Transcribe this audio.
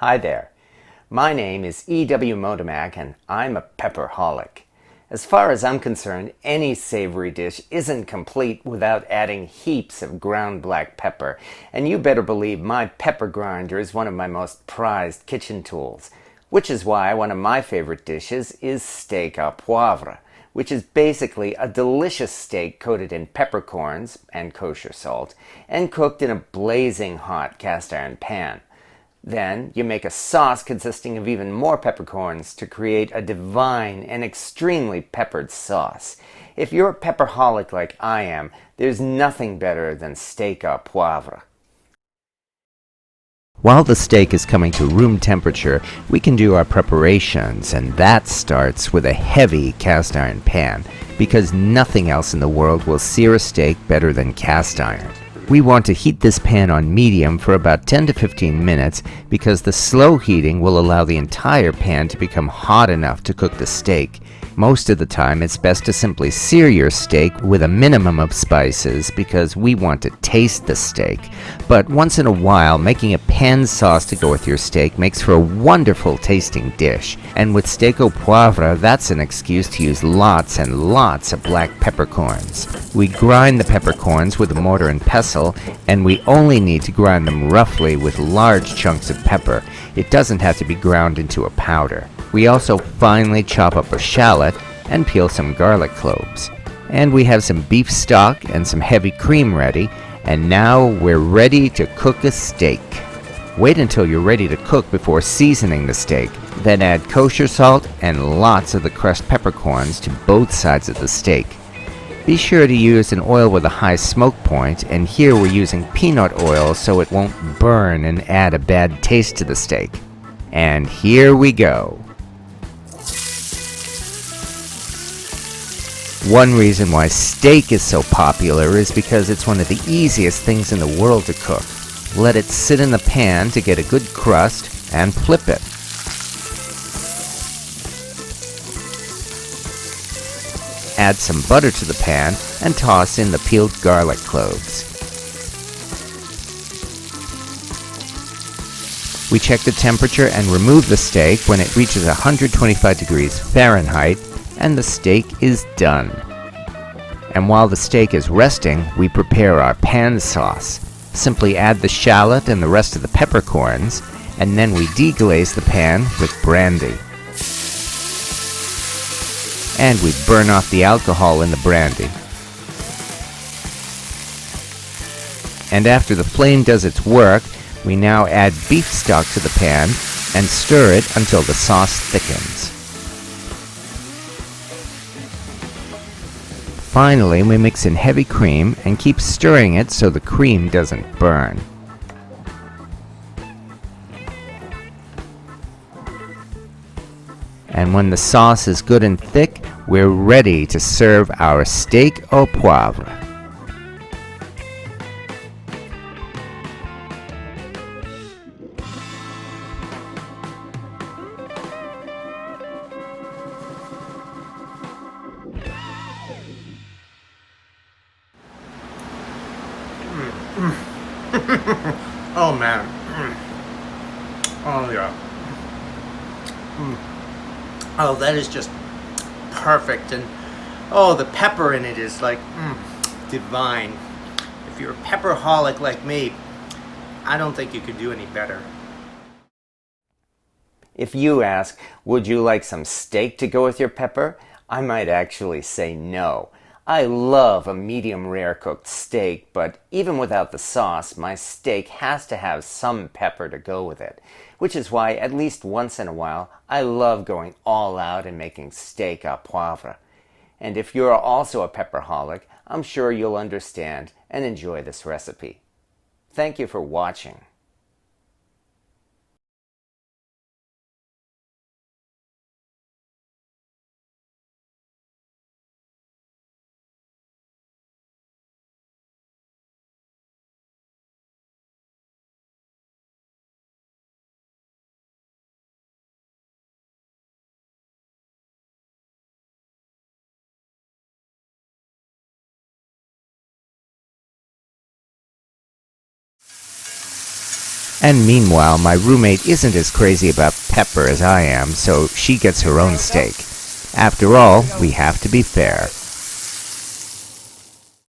Hi there. My name is E.W. Motomac and I'm a pepperholic. As far as I'm concerned, any savory dish isn't complete without adding heaps of ground black pepper, and you better believe my pepper grinder is one of my most prized kitchen tools, which is why one of my favorite dishes is steak au poivre, which is basically a delicious steak coated in peppercorns and kosher salt and cooked in a blazing hot cast iron pan. Then you make a sauce consisting of even more peppercorns to create a divine and extremely peppered sauce. If you're a pepperholic like I am, there's nothing better than steak au poivre. While the steak is coming to room temperature, we can do our preparations, and that starts with a heavy cast iron pan, because nothing else in the world will sear a steak better than cast iron. We want to heat this pan on medium for about 10 to 15 minutes because the slow heating will allow the entire pan to become hot enough to cook the steak. Most of the time, it's best to simply sear your steak with a minimum of spices because we want to taste the steak. But once in a while, making a pan sauce to go with your steak makes for a wonderful tasting dish. And with steak au poivre, that's an excuse to use lots and lots of black peppercorns. We grind the peppercorns with a mortar and pestle, and we only need to grind them roughly with large chunks of pepper. It doesn't have to be ground into a powder. We also finely chop up a shallot and peel some garlic cloves. And we have some beef stock and some heavy cream ready, and now we're ready to cook a steak. Wait until you're ready to cook before seasoning the steak. Then add kosher salt and lots of the crushed peppercorns to both sides of the steak. Be sure to use an oil with a high smoke point, and here we're using peanut oil so it won't burn and add a bad taste to the steak. And here we go. One reason why steak is so popular is because it's one of the easiest things in the world to cook. Let it sit in the pan to get a good crust and flip it. Add some butter to the pan and toss in the peeled garlic cloves. We check the temperature and remove the steak when it reaches 125 degrees Fahrenheit, and the steak is done. And while the steak is resting, we prepare our pan sauce. Simply add the shallot and the rest of the peppercorns, and then we deglaze the pan with brandy. And we burn off the alcohol in the brandy. And after the flame does its work, we now add beef stock to the pan and stir it until the sauce thickens. Finally, we mix in heavy cream and keep stirring it so the cream doesn't burn. And when the sauce is good and thick, we're ready to serve our steak au poivre. Oh man. Oh yeah. Oh, that is just perfect. And oh, the pepper in it is like divine. If you're a pepperholic like me, I don't think you could do any better. If you ask, would you like some steak to go with your pepper? I might actually say no. I love a medium rare cooked steak, but even without the sauce, my steak has to have some pepper to go with it, which is why at least once in a while I love going all out and making steak au poivre. And if you're also a pepperholic, I'm sure you'll understand and enjoy this recipe. Thank you for watching. And meanwhile, my roommate isn't as crazy about pepper as I am, so she gets her own steak. After all, we have to be fair.